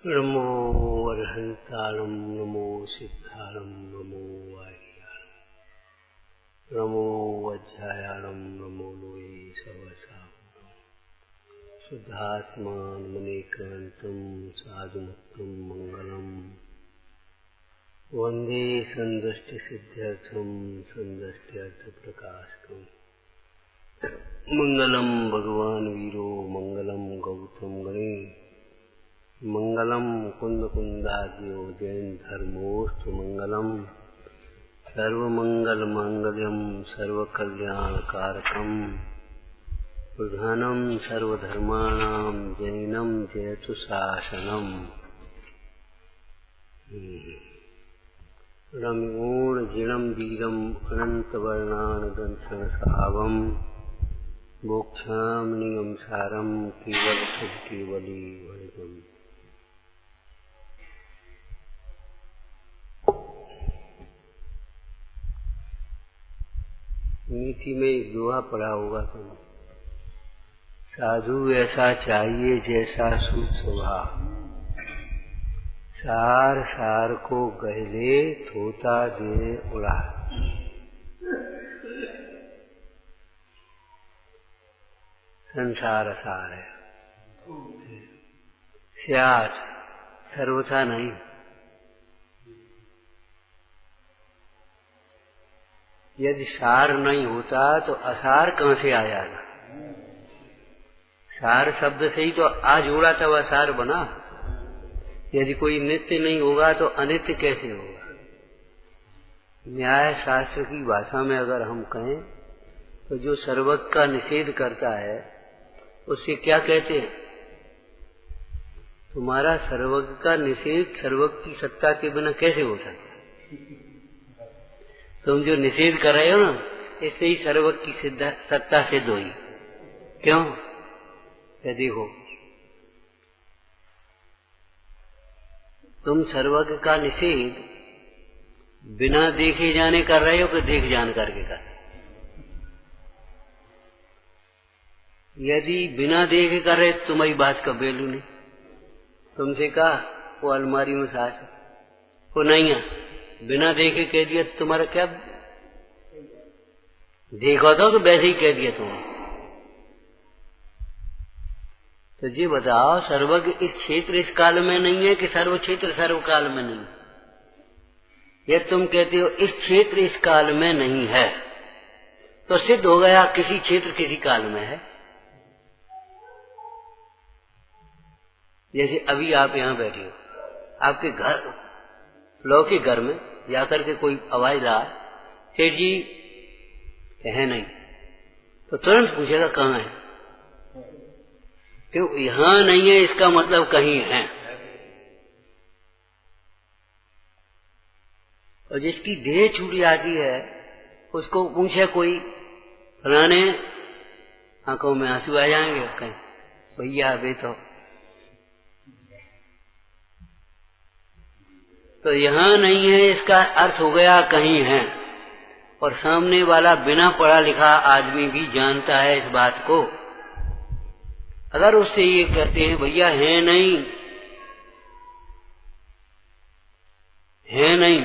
नमो अरहंतारं नमो सिद्धारं नमो वारियारं नमो वज्रायारं नमो लोये सवसाहुरं शुद्धात्मानमनेकान्तं साधुमुक्तं मङ्गलम् वन्दे सन्दृष्टिसिद्ध्यर्थं सन्दृष्ट्यर्थप्रकाशकम् मङ्गलं भगवान् वीरो मङ्गलं गौतम गणेश मंगलम कुंद कुंदाद्यो जैन धर्मोस्तु मंगलम सर्वमंगल मांगल्यम सर्वकल्याण कारकम प्रधानम सर्वधर्माणां जैनम जयतु शासनम रमगुण जिणम वीरम अनंत वर्णान दंशन सावम मोक्षाम नियम सारम केवल शुभ केवली वर्गम। नीति में एक दोहा पढ़ा होगा तुम, साधु ऐसा चाहिए जैसा सूत स्वभाव, सार सार को गहले थोता दे उड़ा। संसार सार है, स्याच सर्वथा नहीं। यदि सार नहीं होता तो असार कहां से आ जाएगा? सार शब्द से ही तो आ जोड़ा तब असार बना। यदि कोई नित्य नहीं होगा तो अनित्य कैसे होगा? न्याय शास्त्र की भाषा में अगर हम कहें तो जो सर्वज्ञ का निषेध करता है उससे क्या कहते हैं? तुम्हारा सर्वज्ञ का निषेध सर्वज्ञ की सत्ता के बिना कैसे हो सकता? तुम जो निषेध कर रहे हो ना, इससे ही सर्वज्ञ की सत्ता सिद्ध हुई। क्यों? ये देखो, तुम सर्वज्ञ का निषेध बिना देखे जाने कर रहे हो कि देख जान करके कर? यदि बिना देखे कर रहे तुम्हारी बात का वैल्यू नहीं। तुमसे कहा वो अलमारी में सास है, वो नहीं है, बिना देखे कह दिया तो तुम्हारा क्या? देखा तो वैसे ही कह दिया तुमने। तो जी बताओ, सर्वज्ञ इस क्षेत्र इस काल में नहीं है कि सर्व क्षेत्र सर्व काल में नहीं? ये तुम कहते हो इस क्षेत्र इस काल में नहीं है, तो सिद्ध हो गया किसी क्षेत्र किसी काल में है। जैसे अभी आप यहां बैठे हो, आपके घर लौकिक घर में जाकर के कोई आवाज रहा, सेठ जी है नहीं, तो तुरंत पूछेगा कहाँ है? क्यों? यहां नहीं है इसका मतलब कहीं है। और जिसकी देह छूट जाती है उसको पूछे कोई, फलाने आंखों में आंसू आ जाएंगे, कहीं भैया अबे तो यहां नहीं है इसका अर्थ हो गया कहीं है। और सामने वाला बिना पढ़ा लिखा आदमी भी जानता है इस बात को। अगर उससे ये कहते हैं भैया है नहीं, है नहीं,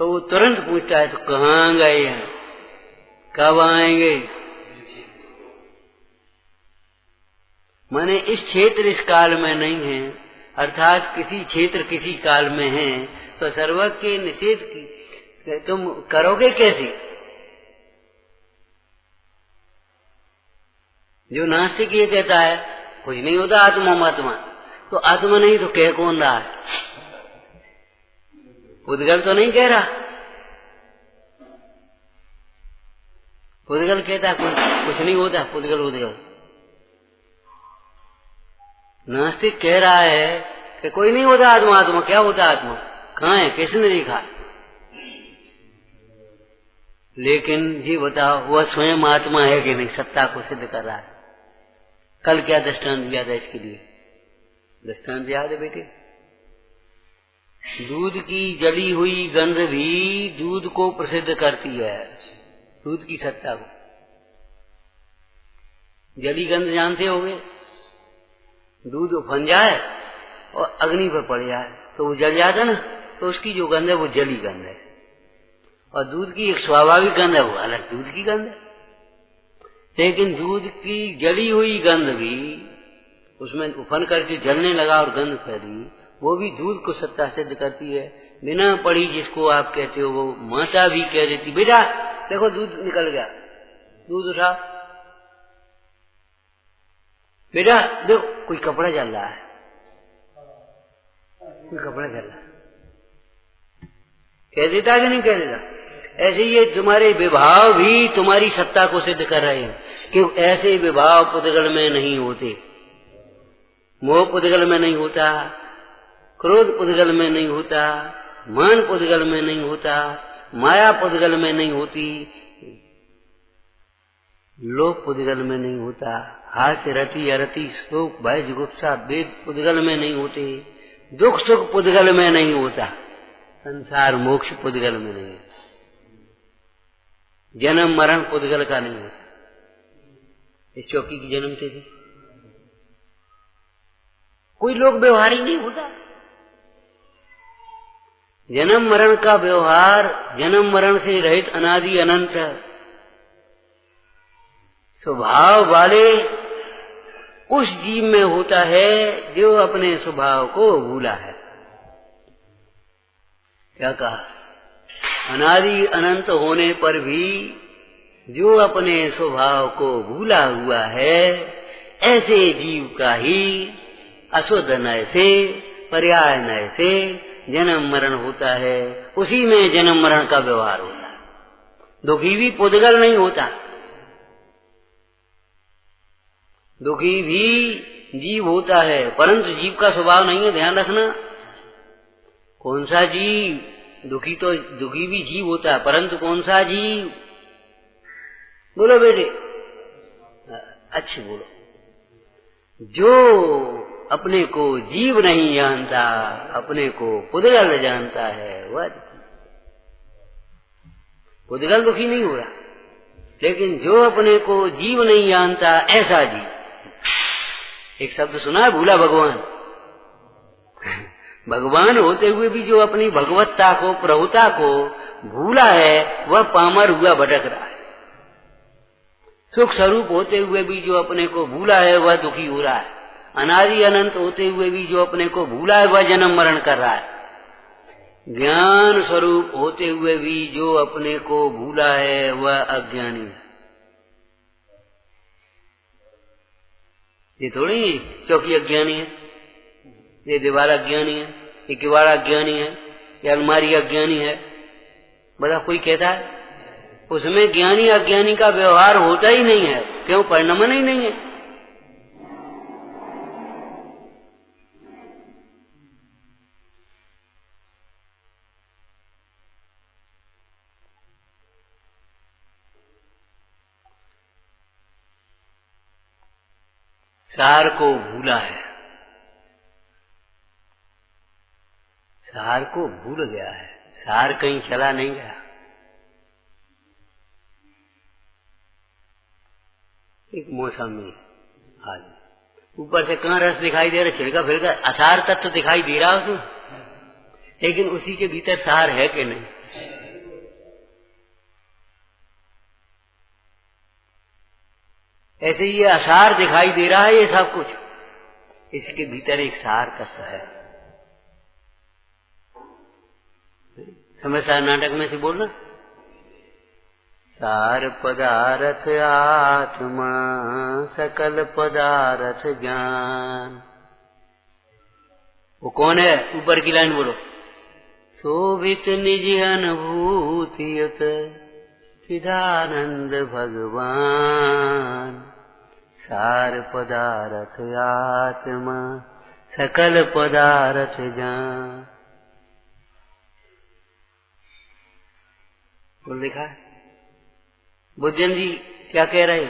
तो वो तुरंत पूछता है तो कहाँ गए हैं, कब आएंगे? माने इस क्षेत्र इस काल में नहीं है, अर्थात किसी क्षेत्र किसी काल में है, तो सर्वज्ञ के निषेध की तुम करोगे कैसे? जो नास्तिक ये कहता है कुछ नहीं होता आत्मा महात्मा, तो आत्मा नहीं तो कह कौन रहा है? उद्गल तो नहीं कह रहा। उद्गल कहता है कुछ नहीं होता, उद्गल उद्गल। नास्तिक कह रहा है कि कोई नहीं होता आत्मा, आत्मा क्या होता आत्मा? कहाँ है? किसने देखा? लेकिन ये बताओ वह स्वयं आत्मा है कि नहीं? सत्ता को सिद्ध कर रहा है। कल क्या दृष्टांत दिया था इसके लिए? दृष्टांत याद है बेटे? दूध की जली हुई गंध भी दूध को प्रसिद्ध करती है, दूध की सत्ता को। जली गंध जानते होगे? दूध उफन जाए और अग्नि पर पड़ जाए तो वो जल जाता ना, तो उसकी जो गंध है वो जली गंध है। और दूध की एक स्वाभाविक गंध है, वो अलग दूध की गंध है। लेकिन दूध की जली हुई गंध भी उसमें उफन करके जलने लगा और गंध फैली, वो भी दूध को सत्ता सिद्ध करती है। बिना पड़ी जिसको आप कहते हो, वो माता भी कह देती बेटा देखो दूध निकल गया, दूध उठा, बेटा देखो कोई कपड़ा जल रहा है, कोई कपड़ा जल रहा है, कह देता कि नहीं कह देता? ऐसे ये तुम्हारे विभाव भी तुम्हारी सत्ता को सिद्ध कर रहे हैं कि ऐसे विभाव पुद्गल में नहीं होते। मोह पुद्गल में नहीं होता, क्रोध पुद्गल में नहीं होता, मान पुद्गल में नहीं होता, माया पुद्गल में नहीं होती, लोभ पुद्गल में नहीं होता, हास्य रति अरति शोक भय जुगुप्सा वेद पुद्गल में नहीं होते, दुख सुख पुद्गल में नहीं होता, संसार मोक्ष पुद्गल में नहीं होता, जन्म मरण पुद्गल का नहीं होता। इस चौकी की जन्म से कोई लोग व्यवहार ही नहीं होता। जन्म मरण का व्यवहार जन्म मरण से रहित अनादि अनंत स्वभाव वाले उस जीव में होता है जो अपने स्वभाव को भूला है। क्या कहा? अनादि अनंत होने पर भी जो अपने स्वभाव को भूला हुआ है, ऐसे जीव का ही अशुद्ध नय से पर्याय नय से जन्म मरण होता है, उसी में जन्म मरण का व्यवहार होता है। दुखी भी पुद्गल नहीं होता, दुखी भी जीव होता है, परंतु जीव का स्वभाव नहीं है, ध्यान रखना। कौन सा जीव? दुखी तो दुखी भी जीव होता है, परंतु कौन सा जीव? बोलो बेटे, अच्छे बोलो। जो अपने को जीव नहीं जानता, अपने को पुद्गल जानता है, वह पुद्गल दुखी नहीं हो रहा। लेकिन जो अपने को जीव नहीं जानता, ऐसा जीव, एक शब्द सुना है भूला भगवान। भगवान होते हुए भी जो अपनी भगवत्ता को प्रभुता को भूला है, वह पामर हुआ भटक रहा है। सुख स्वरूप होते हुए भी जो अपने को भूला है, वह दुखी हो रहा है। अनादि अनंत होते हुए भी जो अपने को भूला है, वह जन्म मरण कर रहा है। ज्ञान स्वरूप होते हुए भी जो अपने को भूला है, वह अज्ञानी है। ये थोड़ी चौकी अज्ञानी है, ये दीवार अज्ञानी है, ये किवाड़ अज्ञानी है, ये अलमारी अज्ञानी है। बता कोई कहता है? उसमें ज्ञानी अज्ञानी का व्यवहार होता ही नहीं है। क्यों? परिणमन ही नहीं है। सार को भूला है, सार को भूल गया है। सार कहीं चला नहीं गया। एक मौसमी आज ऊपर से कहाँ रस दिखाई दे रहा, छिड़का फिरका असार तत्व दिखाई दे रहा उसमें, लेकिन उसी के भीतर सार है कि नहीं? ऐसे ये असार दिखाई दे रहा है, ये सब कुछ, इसके भीतर एक सार तत्व है। समझता नाटक में से बोलना, सार पदार्थ आत्मा सकल पदार्थ ज्ञान। वो कौन है? ऊपर की लाइन बोलो। शोभित निज अनुभूतियुत चिदानंद भगवान, सार पदार्थ आत्मा सकल पदार्थ ज्ञान। बोल लिखा है। बुद्धन जी क्या कह रहे?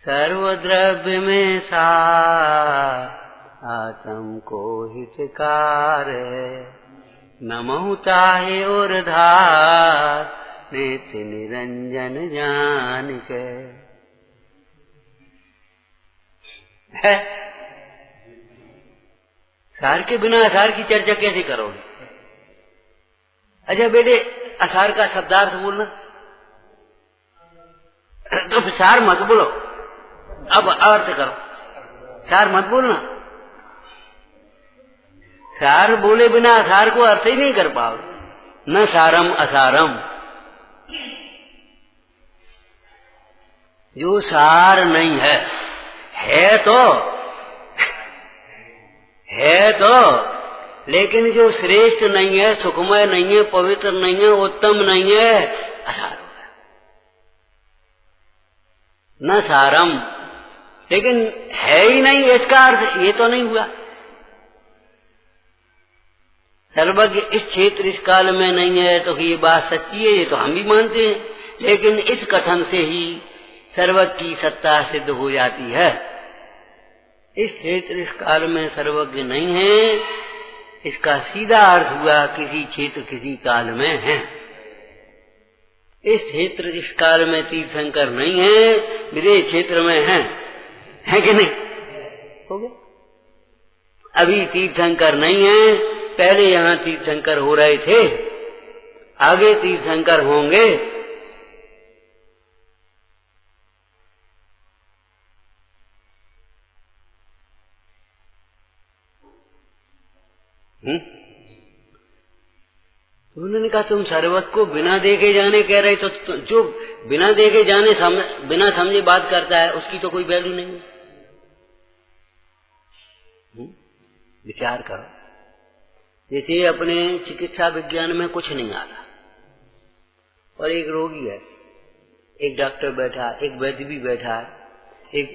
सर्वद्रव्य में सार आत्म को हितकार, नमहु ताहे और धार नित्य निरंजन जान के। सार के बिना असार की चर्चा कैसे करोगे? अच्छा बेटे, असार का शब्दार्थ बोलना, तो फिर सार मत बोलो, अब अर्थ करो, सार मत बोलना। सार बोले बिना असार को अर्थ ही नहीं कर पाओगे। न सारम असारम, जो सार नहीं है तो लेकिन जो श्रेष्ठ नहीं है, सुखमय नहीं है, पवित्र नहीं है, उत्तम नहीं है, असार हो गया। न सारम, लेकिन है ही नहीं, इसका अर्थ ये तो नहीं हुआ। सर्वज्ञ इस क्षेत्र इस काल में नहीं है तो ये बात सच्ची है, ये तो हम भी मानते हैं, लेकिन इस कथन से ही सर्वज्ञ की सत्ता सिद्ध हो जाती है। इस क्षेत्र इस काल में सर्वज्ञ नहीं है, इसका सीधा अर्थ हुआ किसी क्षेत्र किसी काल में है। इस क्षेत्र इस काल में तीर्थंकर नहीं है, विदेश क्षेत्र में है कि नहीं? हो गया। अभी तीर्थंकर नहीं है, पहले यहाँ तीर्थंकर हो रहे थे, आगे तीर्थंकर होंगे। तो उन्होंने कहा तुम सर्वज्ञ को बिना देखे जाने कह रहे, तो जो बिना देखे जाने बिना समझे बात करता है उसकी तो कोई वैल्यू नहीं है। विचार करो, जैसे अपने चिकित्सा विज्ञान में कुछ नहीं आता और एक रोगी है, एक डॉक्टर बैठा, एक वैद्य भी बैठा, एक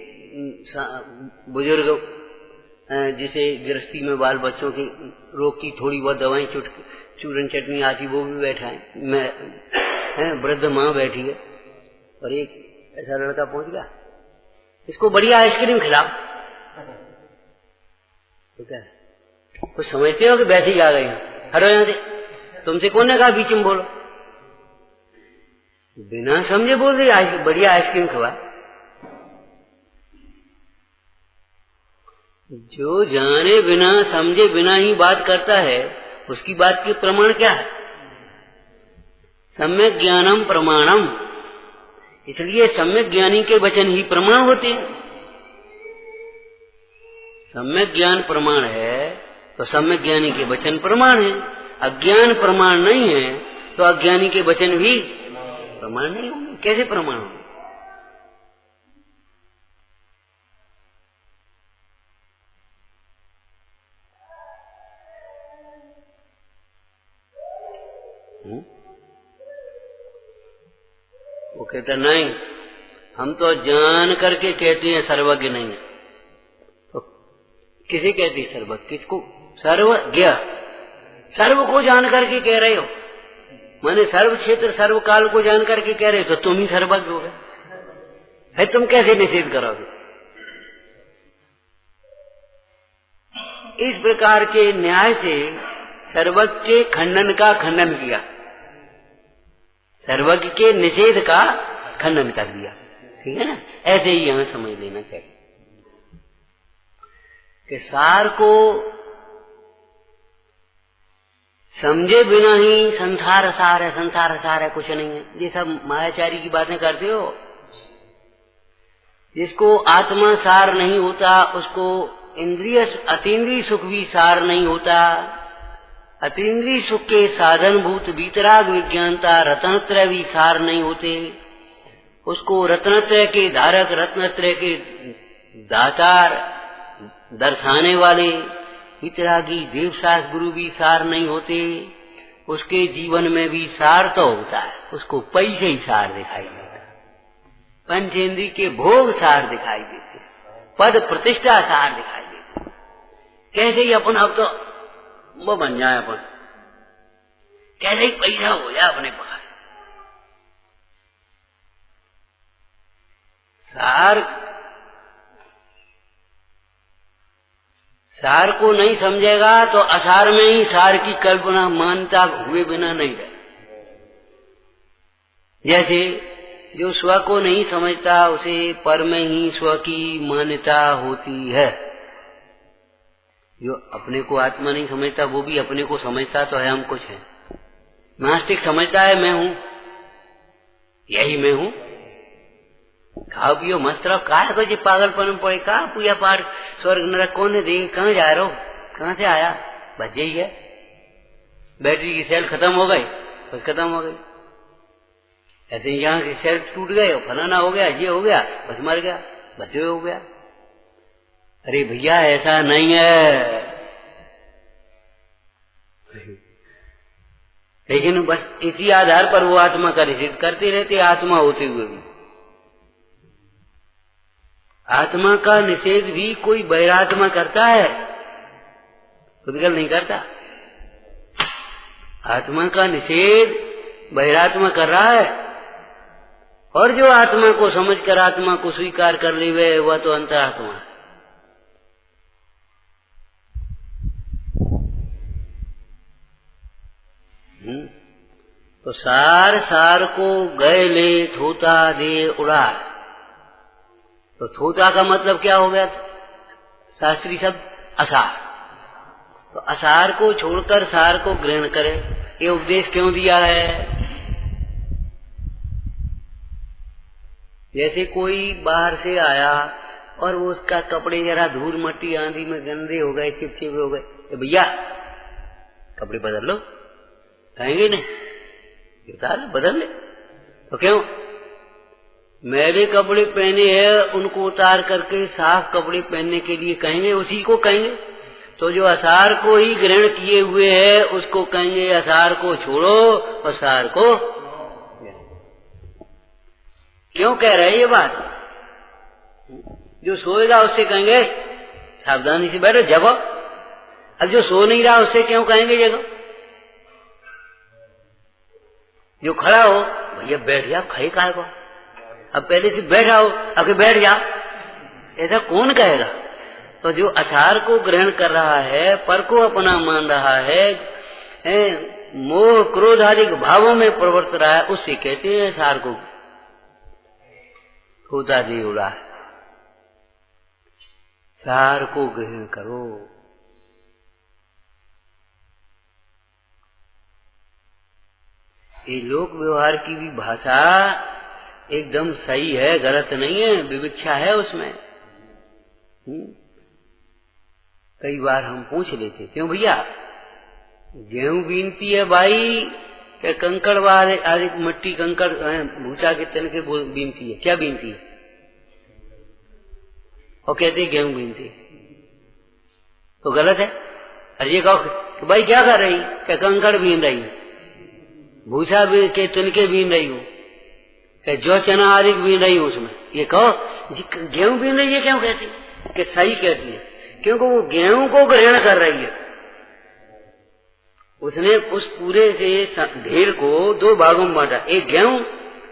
बुजुर्ग जिसे गृहस्थी में बाल बच्चों के रोग की थोड़ी बहुत दवाएं चूरन चटनी आती वो भी बैठा है, वृद्ध माँ बैठी है, और एक ऐसा लड़का पहुंच गया, इसको बढ़िया आइसक्रीम खिलाओ। तो क्या कुछ समझते हो कि वैसे ही आ गई? हटो यहां से, तुमसे कौन ने कहा बीच में बोलो? बिना समझे बोल रही बढ़िया आइसक्रीम खवा। जो जाने बिना समझे बिना ही बात करता है उसकी बात के प्रमाण क्या है? सम्यक ज्ञानम प्रमाणम। इसलिए सम्यक ज्ञानी के वचन ही प्रमाण होते हैं। सम्यक ज्ञान प्रमाण है तो सम्यक ज्ञानी के वचन प्रमाण है। अज्ञान प्रमाण नहीं है तो अज्ञानी के वचन भी प्रमाण नहीं होंगे। कैसे प्रमाण होंगे? वो कहता नहीं, हम तो जान करके कहते हैं सर्वज्ञ नहीं है। तो किसे कहते हैं सर्वज्ञ? किसको? सर्वज्ञ। सर्व को जान करके कह रहे हो, माने सर्व क्षेत्र सर्व काल को जान करके कह रहे हो, तो तुम ही सर्वज्ञ हो गए। है तुम कैसे निषेध करोगे? इस प्रकार के न्याय से सर्वज्ञ के खंडन का खंडन किया, सर्वज्ञ के निषेध का खंडन कर दिया। ठीक है ना? ऐसे ही यहां समझ लेना चाहिए कि सार को समझे बिना ही संसार सार है, संसार सार है, कुछ नहीं है। ये सब मायाचारी की बातें करते हो। जिसको आत्मा सार नहीं होता उसको इंद्रिय अतीन्द्रिय सुख भी सार नहीं होता। अतीन्द्रिय सुख के साधन भूत वीतराग विज्ञानता रत्नत्रय भी सार नहीं होते। उसको रत्नत्रय के धारक, रत्नत्रय के दातार, दर्शाने वाले वीतरागी देवशास्त्र गुरु भी सार नहीं होते। उसके जीवन में भी सार तो होता है, उसको पैसे ही सार दिखाई देता, पंचेंद्रिय के भोग सार दिखाई देते, पद प्रतिष्ठा सार दिखाई देते। कैसे ही अपन अब तो वो बन जाए, अपन कैसे ही पैसा हो जाए अपने पास। सार को नहीं समझेगा तो असार में ही सार की कल्पना मानता हुए बिना नहीं रहे। जैसे जो स्व को नहीं समझता उसे पर में ही स्व की मान्यता होती है। जो अपने को आत्मा नहीं समझता वो भी अपने को समझता तो है हम कुछ है। नास्तिक समझता है मैं हूं, यही मैं हूं। खाओ पियो मस्त रहो, कहा कुछ पागलपन में पड़े, कहा पूजा पाठ स्वर्ग नरक कौन ने देखे, कहाँ जा रहे हो, कहाँ से आया, बस यही है। बैटरी की सेल खत्म हो गई, बस खत्म हो गई। ऐसे ही यहाँ की सेल टूट गए, फलाना हो गया, ये हो गया, बस मर गया, बच्चे हो गया। अरे भैया ऐसा नहीं है। लेकिन बस इसी आधार पर वो आत्मा का निषेध करते रहते, आत्मा होते हुए भी। आत्मा का निषेध भी कोई बहिरात्मा करता है, खुदगल नहीं करता। आत्मा का निषेध बहिरात्मा कर रहा है, और जो आत्मा को समझकर आत्मा को स्वीकार कर ले वह तो अंतरात्मा है। तो सार सार को गए ले थोता दे उड़ा। तो थोता का मतलब क्या हो गया? शास्त्रीय शब्द असार। तो असार को छोड़कर सार को ग्रहण करे, ये उपदेश क्यों दिया है? जैसे कोई बाहर से आया और वो उसका कपड़े जरा धूल मट्टी आंधी में गंदे हो गए, चिपचिपे हो गए, तो भैया कपड़े बदल लो, कहेंगे नहीं, उतार बदल ले। तो क्यों? मैले कपड़े पहने हैं उनको उतार करके साफ कपड़े पहनने के लिए कहेंगे, उसी को कहेंगे। तो जो असार को ही ग्रहण किए हुए है उसको कहेंगे असार को छोड़ो और सार को। क्यों कह रहे ये बात? जो सोएगा उससे कहेंगे सावधानी से बैठो, जगो। अब जो सो नहीं रहा उससे क्यों कहेंगे जगो? जो खड़ा हो भैया बैठ जा, खड़े काहे को? अब पहले से बैठा हो, अब बैठ जा, ऐसा कौन कहेगा? तो जो असार को ग्रहण कर रहा है, पर को अपना मान रहा है, मोह क्रोध आदि भावों में प्रवर्त रहा है, उससे कहते हैं असार को होता जी उड़ा। सार को ग्रहण करो। ये लोक व्यवहार की भी भाषा एकदम सही है, गलत नहीं है, विवक्षा है उसमें। कई बार हम पूछ लेते, क्यों भैया गेहूं बीनती है भाई क्या कंकड़ आदि मिट्टी कंकड़ भूसा के तन के बीनती है? क्या बीनती है? और कहते हैं गेहूं बीनती है, तो गलत है। अरे ये कहो कि भाई क्या कर रही? क्या कंकड़ बीन रही हूं, भूसा के तिनके बीन रही हूं, क्या जो चना आदि बीन रही हूं उसमें? ये कहो गेहूं बीन रही है, क्यों कहती? कि सही कहती है, क्योंकि वो गेहूं को ग्रहण कर रही है। उसने उस पूरे से ढेर को दो भागों में बांटा, एक गेहूं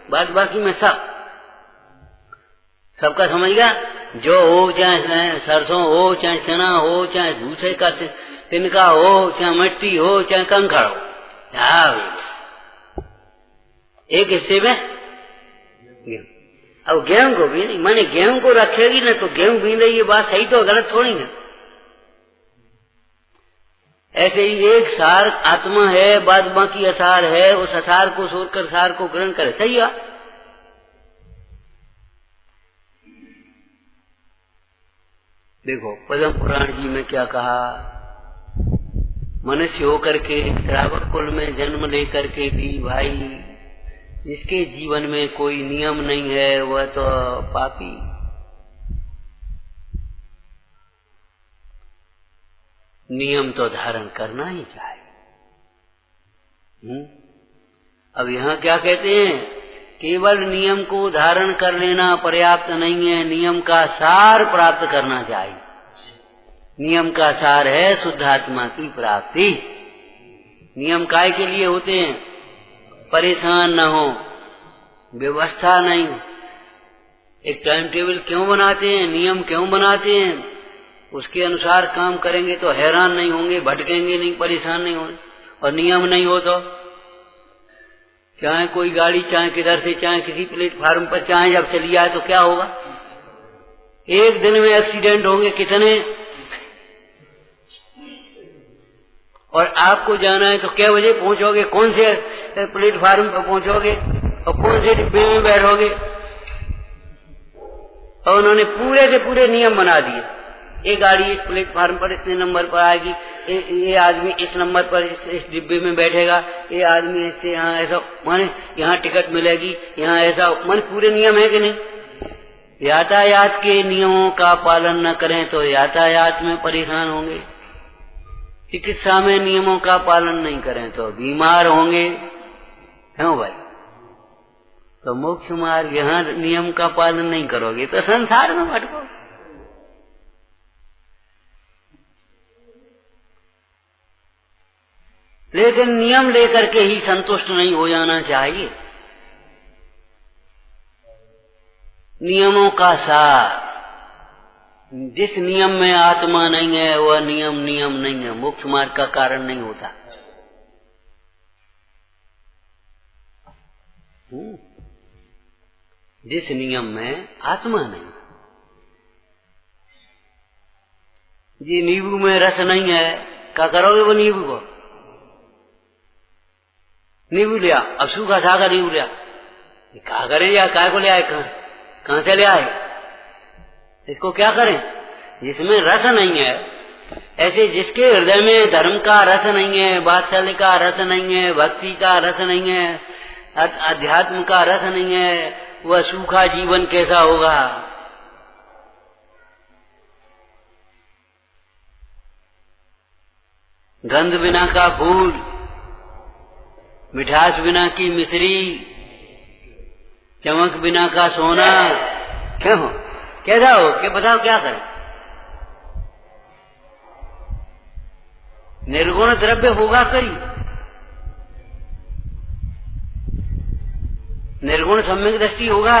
बाद बाकी में सबका समझ गया। जो हो चाहे सरसों हो, चाहे चना हो, चाहे भूसे का तिनका हो, चाहे मिट्टी हो, चाहे कंकड़ हो, एक हिस्से में गेहूं। अब गेहूं को भी नहीं, माने गेहूं को रखेगी ना तो गेहूं बीन रही है, बात सही तो गलत थोड़ी ना। ऐसे ही एक सार आत्मा है, बाद बाकी असार है, उस असार को छोड़कर सार को ग्रहण करे, सही है। देखो पद्म पुराण जी में क्या कहा, मनुष्य होकर के श्रावक कुल में जन्म लेकर के भी भाई जिसके जीवन में कोई नियम नहीं है वह तो पापी। नियम तो धारण करना ही चाहिए। अब यहाँ क्या कहते हैं? केवल नियम को धारण कर लेना पर्याप्त नहीं है, नियम का सार प्राप्त करना चाहिए। नियम का सार है शुद्धात्मा की प्राप्ति। नियम काय के लिए होते हैं? परेशान न हो, व्यवस्था नहीं। एक टाइम टेबल क्यों बनाते हैं, नियम क्यों बनाते हैं? उसके अनुसार काम करेंगे तो हैरान नहीं होंगे, भटकेंगे नहीं, परेशान नहीं होंगे। और नियम नहीं हो तो चाहे कोई गाड़ी चाहे किधर से चाहे किसी प्लेटफार्म पर चाहे जब चली जाए तो क्या होगा? एक दिन में एक्सीडेंट होंगे कितने। और आपको जाना है तो क्या बजे पहुंचोगे, कौन से प्लेटफार्म पर पहुंचोगे और कौन से डिब्बे में बैठोगे। और उन्होंने पूरे के पूरे नियम बना दिए, ये गाड़ी इस प्लेटफार्म पर इतने नंबर पर आएगी, ये आदमी इस नंबर पर इस डिब्बे में बैठेगा, ये आदमी इससे यहाँ ऐसा, माने यहाँ टिकट मिलेगी, यहाँ ऐसा, माने पूरे नियम है कि नहीं। यातायात के नियमों का पालन न करें तो यातायात में परेशान होंगे, चिकित्सा में नियमों का पालन नहीं करें तो बीमार होंगे, क्यों भाई। तो मोक्ष मार्ग यहाँ नियम का पालन नहीं करोगे तो संसार में भटकोगे। लेकिन नियम लेकर के ही संतुष्ट नहीं हो जाना चाहिए। नियमों का सार, जिस नियम में आत्मा नहीं है वह नियम नियम नहीं है, मोक्ष मार्ग का कारण नहीं होता। जिस नियम में आत्मा नहीं, जी नींबू में रस नहीं है, क्या करोगे वो नींबू को। नींबू लिया, अब सूखा सागर नींबू लिया, क्या करे या काय को ले आए, कहां से ले आए, इसको क्या करें। जिसमें रस नहीं है, ऐसे जिसके हृदय में धर्म का रस नहीं है, वात्सल्य का रस नहीं है, भक्ति का रस नहीं है, अध्यात्म का रस नहीं है, वह सूखा जीवन कैसा होगा। गंध बिना का फूल, मिठास बिना की मिश्री, चमक बिना का सोना, क्यों कैसा हो, क्या बताओ क्या करें। निर्गुण द्रव्य होगा करी, निर्गुण सम्यक दृष्टि होगा।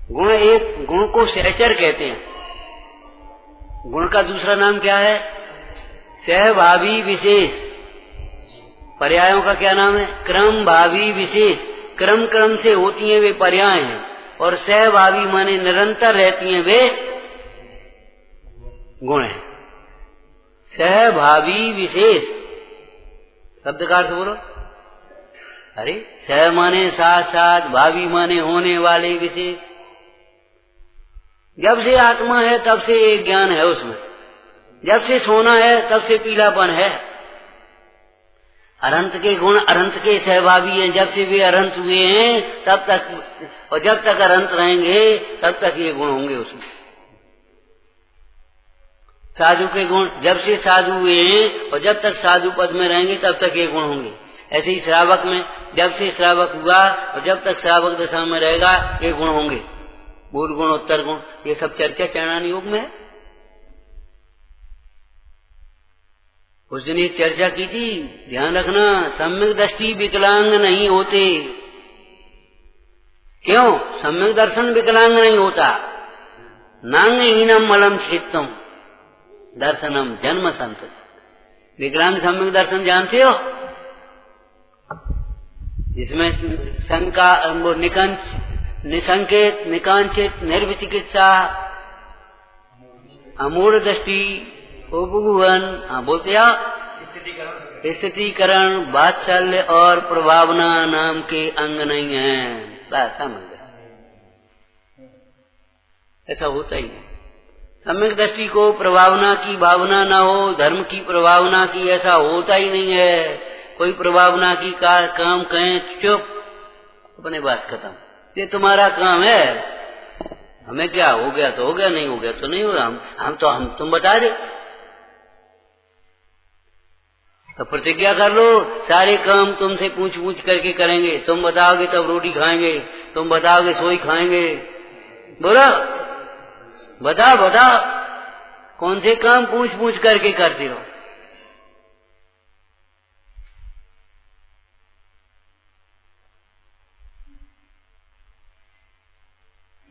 गुण एक, गुण को सहचर कहते हैं। गुण का दूसरा नाम क्या है, सहभावी विशेष। पर्यायों का क्या नाम है, क्रम भावी विशेष। क्रम क्रम से होती हैं वे पर्याय हैं, और सहभावी माने निरंतर रहती हैं वे गुण हैं। सहभावी विशेष शब्द का अर्थ बोलो। अरे सह माने साथ साथ, भावी माने होने वाले विशेष। जब से आत्मा है तब से एक ज्ञान है उसमें, जब से सोना है तब से पीलापन है। अनंत के गुण अनंत के सहभागी हैं, जब से वे अनंत हुए हैं तब तक, और जब तक अनंत रहेंगे तब तक ये गुण होंगे उसमें। साधु के गुण जब से साधु हुए हैं और जब तक साधु पद में रहेंगे तब तक ये गुण होंगे। ऐसे ही श्रावक में जब से श्रावक हुआ और जब तक श्रावक दशा में रहेगा ये गुण होंगे। मूल गुण, उत्तर गुण, ये सब चर्चा चरणान योग में है। उस दिन एक चर्चा की थी, ध्यान रखना, सम्यक दृष्टि विकलांग नहीं होते। क्यों सम्यक दर्शन विकलांग नहीं होता। नांगहीनम मलम क्षेत्रम दर्शनम जन्म संत। विकलांग सम्यक दर्शन जानते हो, जिसमें शंका, निसंकेत, निकांचित, निर्विचिकित्सा, अमूढ़ दृष्टि, उपगुहन, हाँ बोलते हैं, स्थितिकरण, वात्सल्य और प्रभावना नाम के अंग नहीं है। बस समझ गए, ऐसा होता ही है। सम्यक दृष्टि को प्रभावना की भावना ना हो, धर्म की प्रभावना की, ऐसा होता ही नहीं है। कोई प्रभावना की काम कहें, चुप, अपने बात खत्म, ये तुम्हारा काम है, हमें क्या हो गया तो हो गया, नहीं हो गया तो नहीं होगा, हम तुम बता दे। तो प्रतिज्ञा कर लो, सारे काम तुमसे पूछ पूछ करके करेंगे, तुम बताओगे तब रोटी खाएंगे, तुम बताओगे सोई खाएंगे। बोलो बताओ कौन से काम पूछ पूछ करके करते हो।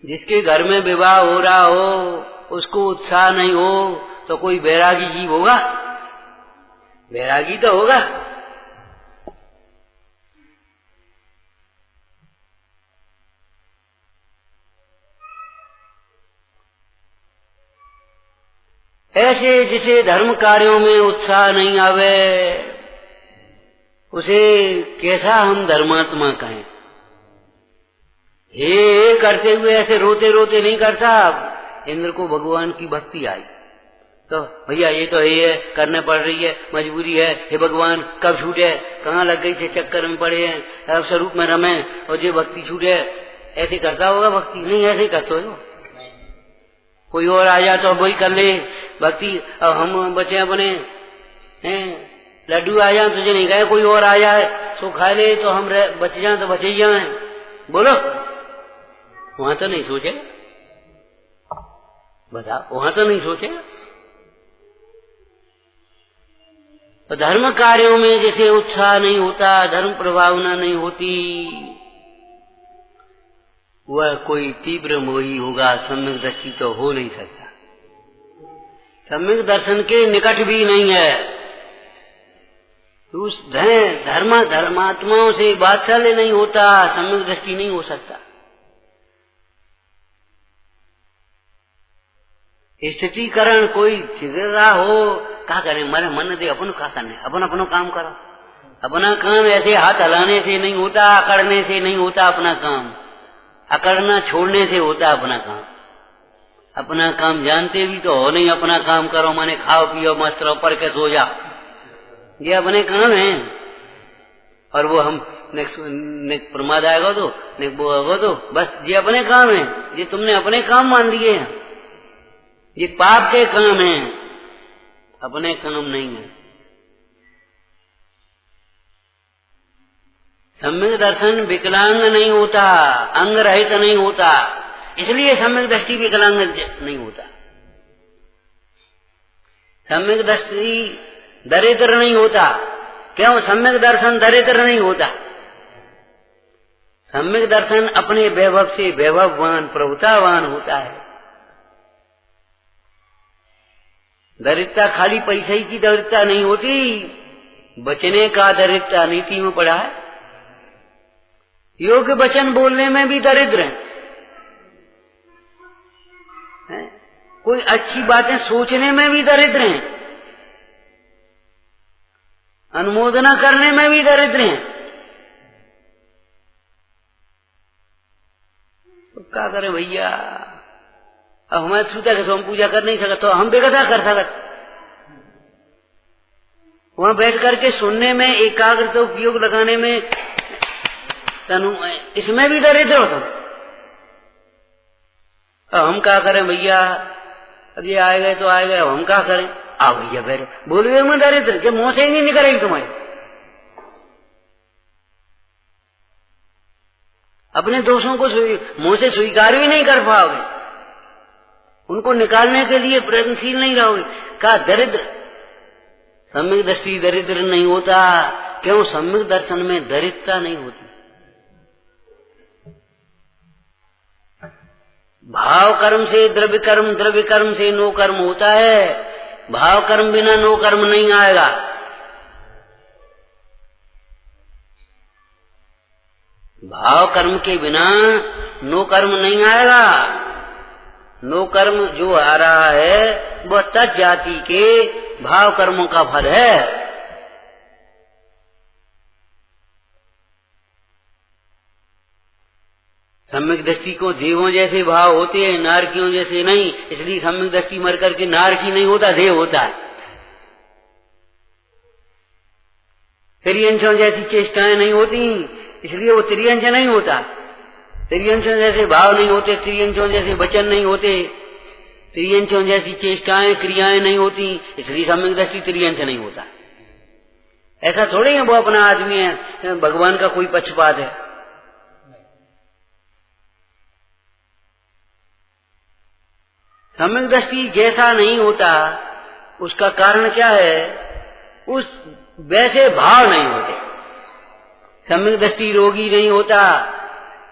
जिसके घर में विवाह हो रहा हो उसको उत्साह नहीं हो तो कोई बैरागी जीव होगा? बैरागी तो होगा। ऐसे जिसे धर्म कार्यों में उत्साह नहीं आवे उसे कैसा हम धर्मात्मा कहें। हे करते हुए ऐसे रोते रोते नहीं करता। इंद्र को भगवान की भक्ति आई तो भैया ये तो ये है, करने पड़ रही है, मजबूरी है, हे भगवान कब छूटे, कहाँ लग गई थे, चक्कर में पड़े हैं, अब स्वरूप में रमे और ये भक्ति छूटे। ऐसे करता होगा भक्ति? नहीं, ऐसे ही करते हो। कोई और आ जाए तो वही कर ले भक्ति। अब हम बचे अपने हैं, लड्डू आ जाए तुझे नहीं कहे, कोई और आ जाए सो खा ले तो हम बच जाए तो बचे ही जाए। बोलो, वहां तो नहीं सोचे, बता, वहां तो नहीं सोचे। तो धर्म कार्यों में जैसे उत्साह नहीं होता, धर्म प्रभावना नहीं होती, वह कोई तीव्र मोही होगा, सम्यक दृष्टि तो हो नहीं सकता। सम्यक दर्शन के निकट भी नहीं है। उस धर्मात्माओं से बात्सल्य नहीं होता, सम्यक दृष्टि नहीं हो सकता। स्थितिकरण कोई चिंता हो, क्या करें, मरे मन दे अपन क्या करने, अपन अपना काम करो। अपना काम ऐसे हाथ हलाने से नहीं होता, अकड़ने से नहीं होता अपना काम, अकड़ना छोड़ने से होता अपना काम। अपना काम जानते भी तो हो नहीं, अपना काम करो माने खाओ पियो मस्त रहो, पर के सो जाओ, ये अपने काम है। और वो हम नेक्स्ट प्रमाद आएगा तो नेक्स्ट वो होगा तो बस ये अपने काम है, ये तुमने अपने काम मान लिए हैं, ये पाप के काम है, अपने काम नहीं है। सम्यक दर्शन विकलांग नहीं होता, अंग रहित नहीं होता, इसलिए सम्यक दृष्टि विकलांग नहीं होता। सम्यक दृष्टि दरिद्र नहीं होता। क्यों? सम्यक दर्शन दरिद्र नहीं होता। सम्यक दर्शन अपने वैभव से वैभववान प्रभुतावान होता है। दरिद्रता खाली पैसे की दरिद्रता नहीं होती, बचने का दरिद्रता नीति में पड़ा है। योग्य वचन बोलने में भी दरिद्र है, कोई अच्छी बातें सोचने में भी दरिद्र हैं, अनुमोदना करने में भी दरिद्र हैं। तो क्या करें भैया, अब हमारे सूता के हम पूजा कर नहीं सकते तो हम बेगदा कर सकते। वहां बैठ करके सुनने में, एकाग्रता उपयोग लगाने में, इसमें भी दरिद्र हो तुम। अब हम क्या करें भैया, अब ये आए गए तो आए गए, अब हम क्या करें। आओ भैया बैठो, बोलिए में दरिद्र के मुंह से ही नहीं निकलेगी तुम्हारी। अपने दोषों को मुंह से स्वीकार भी नहीं कर पाओगे, उनको निकालने के लिए प्रयत्नशील नहीं रहोगे। का दरिद्र सम्यक दृष्टि दरिद्र नहीं होता। क्यों? सम्यक दर्शन में दरिद्रता नहीं होती। भाव कर्म से द्रव्य कर्म से नो कर्म होता है। भाव कर्म बिना नो कर्म नहीं आएगा। भाव कर्म के बिना नो कर्म नहीं आएगा। नो कर्म जो आ रहा है वह तत् जाति के भाव कर्मों का फल है। सम्यक दृष्टि को देवों जैसे भाव होते हैं, नारकियों जैसे नहीं। इसलिए सम्यक दृष्टि मर करके नारकी नहीं होता, देव होता है। त्रियंशों जैसी चेष्टाएं नहीं होती, इसलिए वो त्रियंश नहीं होता। त्रियंशों जैसे भाव नहीं होते, त्रियंशों जैसे वचन नहीं होते, त्रियंशों जैसी चेष्टाएं क्रियाएं नहीं होती, इसलिए सम्यक दृष्टि त्रियंश नहीं होता। ऐसा थोड़ी है वो अपना आदमी है, भगवान का कोई पक्षपात है। सम्यक दृष्टि जैसा नहीं होता उसका कारण क्या है? उस वैसे भाव नहीं होते। सम्यक दृष्टि रोगी नहीं होता।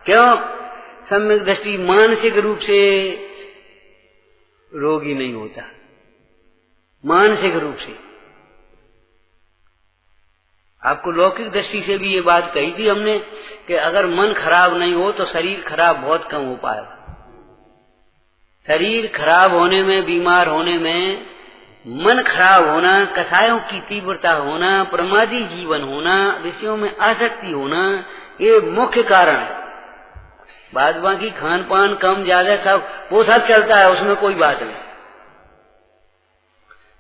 क्यों? सम्यक दृष्टि मानसिक रूप से रोगी नहीं होता, मानसिक रूप से। आपको लौकिक दृष्टि से भी ये बात कही थी हमने कि अगर मन खराब नहीं हो तो शरीर खराब बहुत कम हो पाएगा। शरीर खराब होने में, बीमार होने में मन खराब होना, कसायों की तीव्रता होना, प्रमादी जीवन होना, विषयों में आसक्ति होना, ये मुख्य कारण है। बाद बाकी खान पान कम ज्यादा सब वो सब चलता है, उसमें कोई बात नहीं।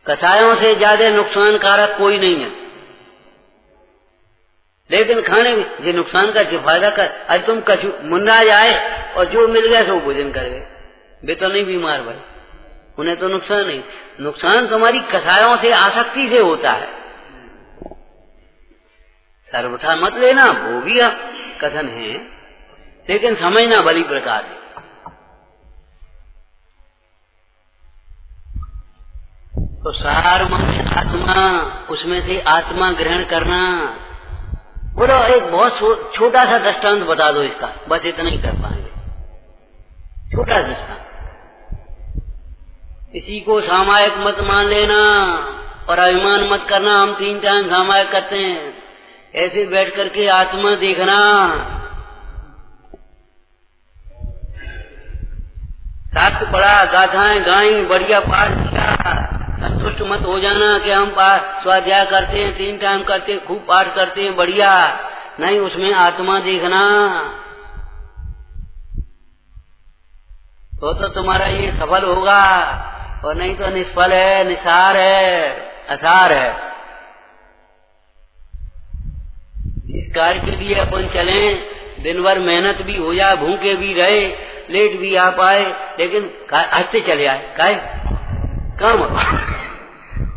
कसायों से ज्यादा नुकसानकारक कोई नहीं है। लेकिन खाने में जो नुकसान का जो फायदा कर, अरे तुम कछु मुन्ना जाए और जो मिल गया सो भोजन कर गए, वे तो नहीं बीमार भाई, उन्हें तो नुकसान नहीं। नुकसान तुम्हारी कसायों से आसक्ति से होता है। सर्वथा मत लेना, वो भी कथन है, लेकिन समझना भली प्रकार है। तो सार मन आत्मा, उसमें से आत्मा ग्रहण करना। बोलो एक बहुत छोटा सा दृष्टांत बता दो इसका, बस इतना ही कर पाएंगे। छोटा दृष्टांत, किसी को सामायिक मत मान लेना और अभिमान मत करना, हम 3 टाइम सामायिक करते हैं। ऐसे बैठ करके आत्मा देखना, शास्त्र पढ़ा, गाथाएं गाई, बढ़िया पाठ किया, संतुष्ट मत हो जाना कि हम स्वाध्याय करते हैं, 3 टाइम करते हैं, खूब पाठ करते हैं, बढ़िया नहीं, उसमें आत्मा देखना। तो तुम्हारा ये सफल होगा, और नहीं तो निष्फल है, निसार है, असार है। इस कार्य के लिए अपन चलें, दिन भर मेहनत भी हो जाए, भूखे भी रहे, लेट भी आ पाए, लेकिन हंसते चले आए, काहे काम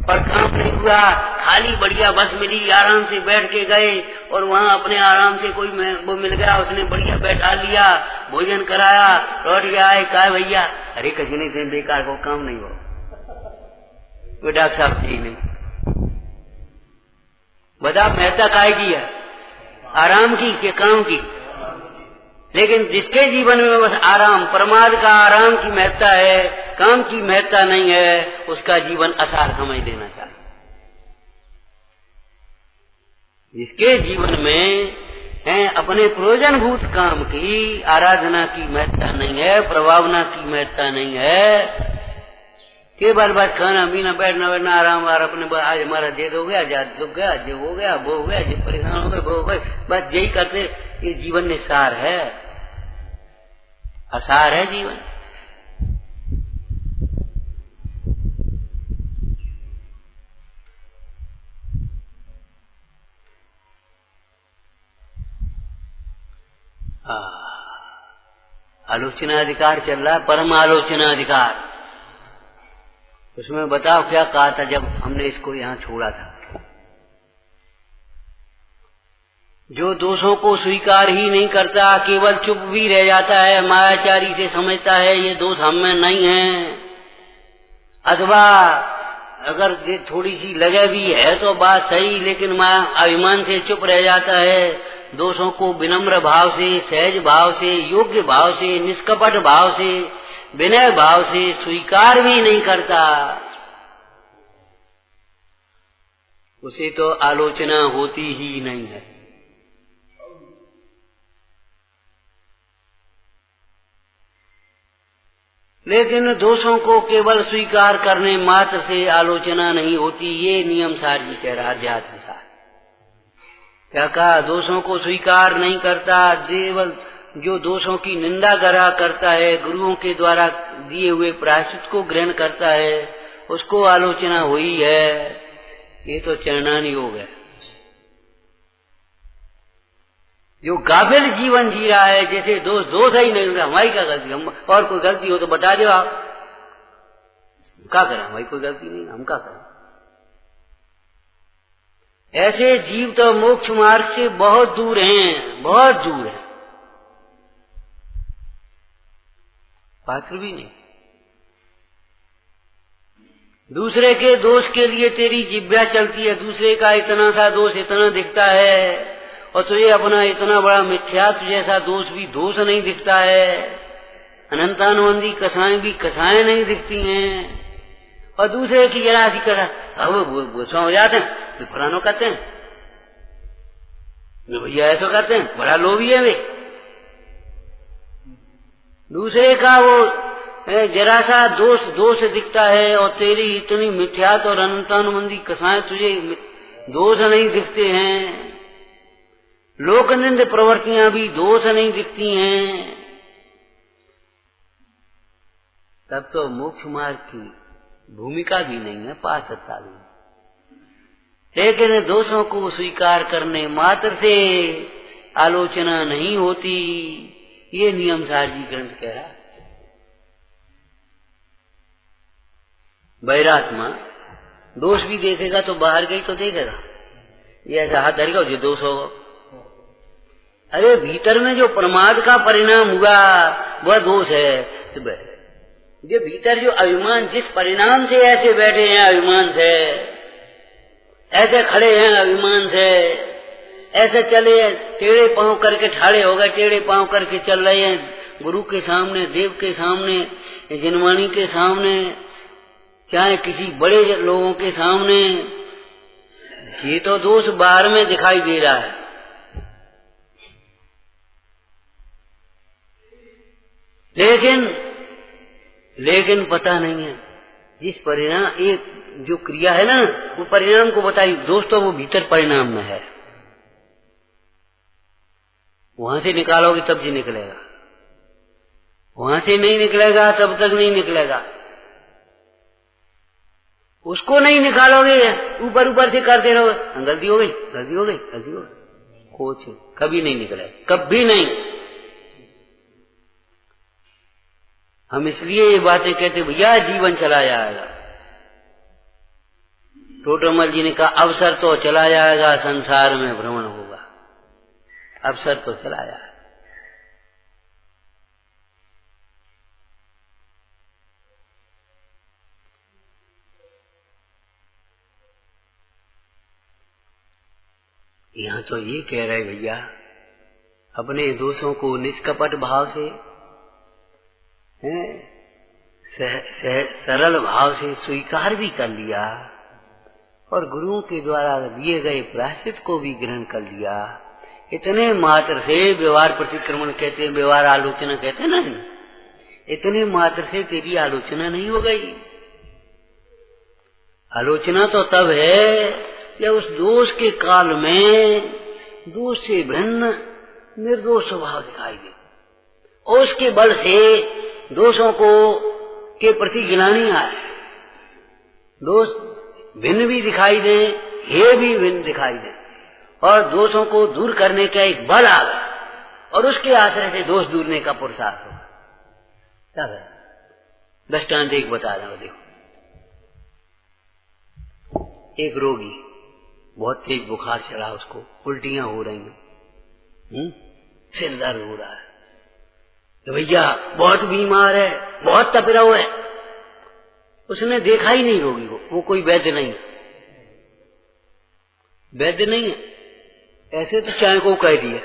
पर काम नहीं हुआ, खाली बढ़िया बस मिली, आराम से बैठ के गए और वहाँ अपने आराम से कोई वो मिल गया, उसने बढ़िया बैठा लिया, भोजन कराया, लौट गया आए, काय भैया, अरे कहीं से बेकार को काम नहीं हो, वो डॉक्टर साहब ठीक नहीं। बता मेहता काय की है, आराम की के काम की? लेकिन जिसके जीवन में बस आराम, प्रमाद का आराम की महत्ता है, काम की महत्ता नहीं है, उसका जीवन असार समझ लेना चाहिए। जिसके जीवन में है अपने प्रयोजनभूत काम की, आराधना की महत्ता नहीं है, प्रभावना की महत्ता नहीं है, केवल बस खाना पीना, बैठना बैठना, आराम अपने आज हमारा जे हो गया, जा दुख गया, जो हो गया वो हो गया, जो परेशान हो गए वो हो गए, बस यही करते, ये जीवन निस्सार है, असार है जीवन। आलोचना अधिकार चल रहा है, परम आलोचना अधिकार। उसमें बताओ क्या कहा था जब हमने इसको यहाँ छोड़ा था। जो दोषों को स्वीकार ही नहीं करता, केवल चुप भी रह जाता है, मायाचारी से समझता है ये दोष हम में नहीं है, अथवा अगर ये थोड़ी सी लगे भी है तो बात सही, लेकिन माया अभिमान से चुप रह जाता है, दोषों को विनम्र भाव से, सहज भाव से, योग्य भाव से, निष्कपट भाव से, विनय भाव से स्वीकार भी नहीं करता, उसे तो आलोचना होती ही नहीं है। लेकिन दोषों को केवल स्वीकार करने मात्र से आलोचना नहीं होती, ये नियम सार जी कह रहा, अध्यात्म सार। क्या कहा? दोषों को स्वीकार नहीं करता, केवल जो दोषों की निंदा करा करता है, गुरुओं के द्वारा दिए हुए प्रायश्चित को ग्रहण करता है, उसको आलोचना हुई है। ये तो चरणानी योग है। जो गाफिल जीवन जी रहा है, जैसे दोष ही नहीं होगा, हमारी क्या गलती, हम और कोई गलती हो तो बता दो आप, क्या करें, हमारी कोई गलती नहीं, हम क्या करें। ऐसे जीव तो मोक्ष मार्ग से बहुत दूर हैं, बहुत दूर है, पात्र भी नहीं। दूसरे के दोष के लिए तेरी जिह्वा चलती है, दूसरे का इतना सा दोष इतना दिखता है, और तुझे अपना इतना बड़ा मिथ्यात्व जैसा दोष भी दोष नहीं दिखता है, अनंतानुबंधी कथाएं भी कथाएं नहीं दिखती हैं, और दूसरे की जरा सी कथा अब वो सो जाते हैं, तो फलानो कहते हैं, भैया ऐसा कहते हैं, बड़ा लोभी है वे। दूसरे का वो जरा सा दोष दिखता है और तेरी इतनी मिथ्यात और अनंतानुबंधी कथाएं तुझे दोष नहीं दिखते हैं, लोकनिंद प्रवृत्तियां भी दोष नहीं दिखती हैं, तब तो मोक्ष मार्ग की भूमिका भी नहीं है, पात्रता भी। लेकिन दोषों को स्वीकार करने मात्र से आलोचना नहीं होती, ये नियम सारजी ग्रंथ कह रहा। बहिरात्मा दोष भी देखेगा तो बाहर गई तो देखेगा, ये ऐसा हाथ धरेगा जो दोष होगा। अरे भीतर में जो प्रमाद का परिणाम हुआ वह दोष है। जो भीतर जो अभिमान, जिस परिणाम से ऐसे बैठे हैं अभिमान से, ऐसे खड़े हैं अभिमान से, ऐसे चले टेढ़े पांव करके ठाड़े हो गए, टेढ़े पांव करके चल रहे हैं गुरु के सामने, देव के सामने, जिनवाणी के सामने, चाहे किसी बड़े लोगों के सामने, ये तो दोष बाहर में दिखाई दे रहा है। लेकिन पता नहीं है जिस परिणाम, एक जो क्रिया है ना, वो परिणाम को बताई। दोस्तों वो भीतर परिणाम में है, वहां से निकालोगे तब जी निकलेगा, वहां से नहीं निकलेगा तब तक नहीं निकलेगा। उसको नहीं निकालोगे, ऊपर ऊपर से करते रहो, गलती हो गई, गलती हो गई, गलती हो गई, कुछ कभी नहीं निकलेगा, कभी नहीं। हम इसलिए ये बातें कहते भैया जीवन चला जाएगा। टोटरमल जी ने कहा अवसर तो चला जाएगा, संसार में भ्रमण होगा, अवसर तो चला जाएगा। यहां तो ये कह रहे भैया अपने दोषों को निष्कपट भाव से, सरल भाव से स्वीकार भी कर लिया और गुरुओं के द्वारा दिए गए प्रायश्चित को भी ग्रहण कर लिया। इतने मात्र से व्यवहार प्रतिक्रमण कहते हैं, व्यवहार आलोचना कहते हैं ना, इतने मात्र से तेरी आलोचना नहीं हो गई। आलोचना तो तब है जब उस दोष के काल में दोष से भिन्न निर्दोष स्वभाव दिखाई दे और उसके बल से दोषों को के प्रति गिलानी आए, दोष भिन्न भी दिखाई दे, हे भी भिन्न दिखाई दे, और दोषों को दूर करने का एक बल आ गया और उसके आश्रय से दोष दूरने का पुरुषार्थ हो। तब है दृष्टांत एक बता रहा हूं, देखो एक रोगी बहुत तेज बुखार चढ़ा, उसको उल्टियां हो रही हैं, सिर दर्द हो रहा है, तो भैया बहुत बीमार है, बहुत तपिरा है। उसने देखा ही नहीं रोगी को, वो कोई वैद्य नहीं, वैद्य नहीं है, ऐसे तो चाहे को कह दिया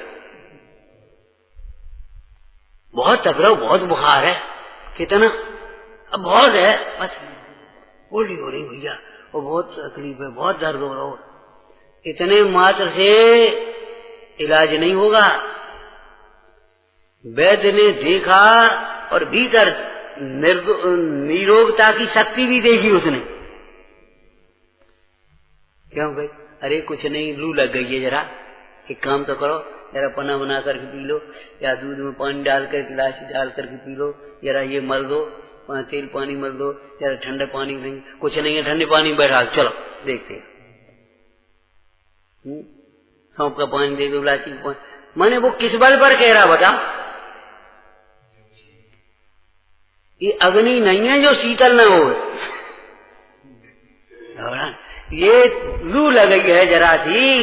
बहुत तपिरा, बहुत बुखार है, कितना, अब बहुत है, बस उल्टी हो रही भैया, वो बहुत तकलीफ है, बहुत दर्द हो रहा हो। इतने मात्र से इलाज नहीं होगा। वैद्य ने देखा और भीतर निरोगता की शक्ति भी देखी उसने। क्यों भाई? अरे कुछ नहीं, लू लग गई है, जरा एक काम तो करो, जरा पन्ना बना करके पी लो, या दूध में पानी डाल करके, इलायची डाल करके पी लो, जरा ये मल दो, तेल पानी मल दो, जरा ठंडा पानी नहीं, कुछ नहीं है, ठंडे पानी में बैठा, चलो देखते हैं, सौंफ का पानी दे दो, इलायची का पानी। मैंने वो किस बल पर कह रहा बता? ये अग्नि नहीं है जो शीतल न हो, ये लू लग गई है जरा सी,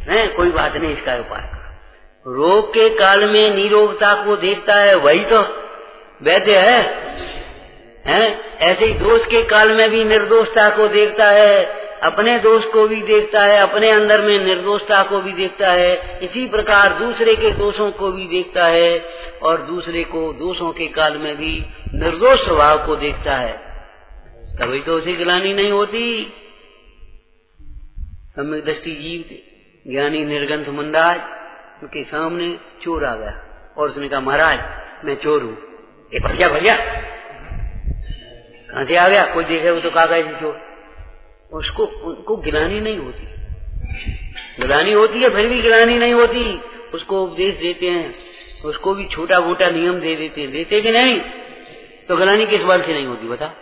है कोई बात नहीं, इसका उपाय करो। रोग के काल में निरोगता को देखता है, वही तो वैद्य है? ऐसे ही दोष के काल में भी निर्दोषता को देखता है, अपने दोष को भी देखता है, अपने अंदर में निर्दोषता को भी देखता है, इसी प्रकार दूसरे के दोषों को भी देखता है और दूसरे को दोषों के काल में भी निर्दोष स्वभाव को देखता है। तभी तो उसे गिलानी नहीं होती। सम्यक दृष्टि जीव ज्ञानी निर्गंथ मंदाज, उनके सामने चोर आ गया और उसने कहा महाराज मैं चोर हूं। भैया भैया कहां से आ गया, कोई देखे वो तो कागज चोर, उसको उनको गिलानी नहीं होती, गिलानी होती है फिर भी गिलानी नहीं होती, उसको उपदेश देते हैं, उसको भी छोटा मोटा नियम दे देते हैं, देते कि नहीं, तो गिलानी किस बल से नहीं होती बता।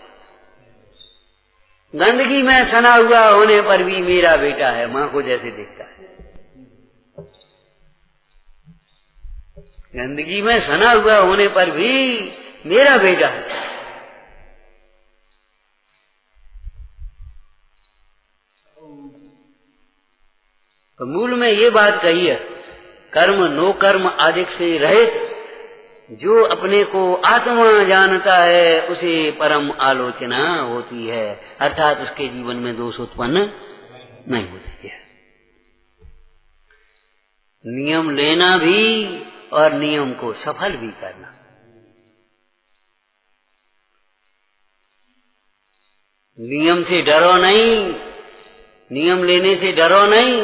गंदगी में सना हुआ होने पर भी मेरा बेटा है, मां को जैसे देखता है, गंदगी में सना हुआ होने पर भी मेरा बेटा है। तो मूल में ये बात कही है, कर्म नो कर्म आदिक से रहित, जो अपने को आत्मा जानता है उसे परम आलोचना होती है, अर्थात उसके जीवन में दोष उत्पन्न नहीं होती है। नियम लेना भी और नियम को सफल भी करना, नियम से डरो नहीं, नियम लेने से डरो नहीं,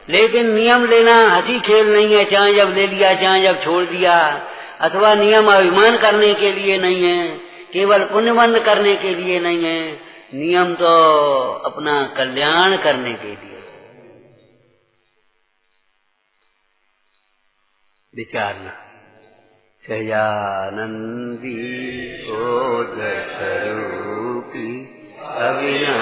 लेकिन नियम लेना हंसी खेल नहीं है, चाहे जब ले लिया चाहे जब छोड़ दिया, अथवा नियम अभिमान करने के लिए नहीं है, केवल पुण्यबंध करने के लिए नहीं है, नियम तो अपना कल्याण करने के लिए। विचारना सहजानंदी शोध स्वरूपी अविनाशी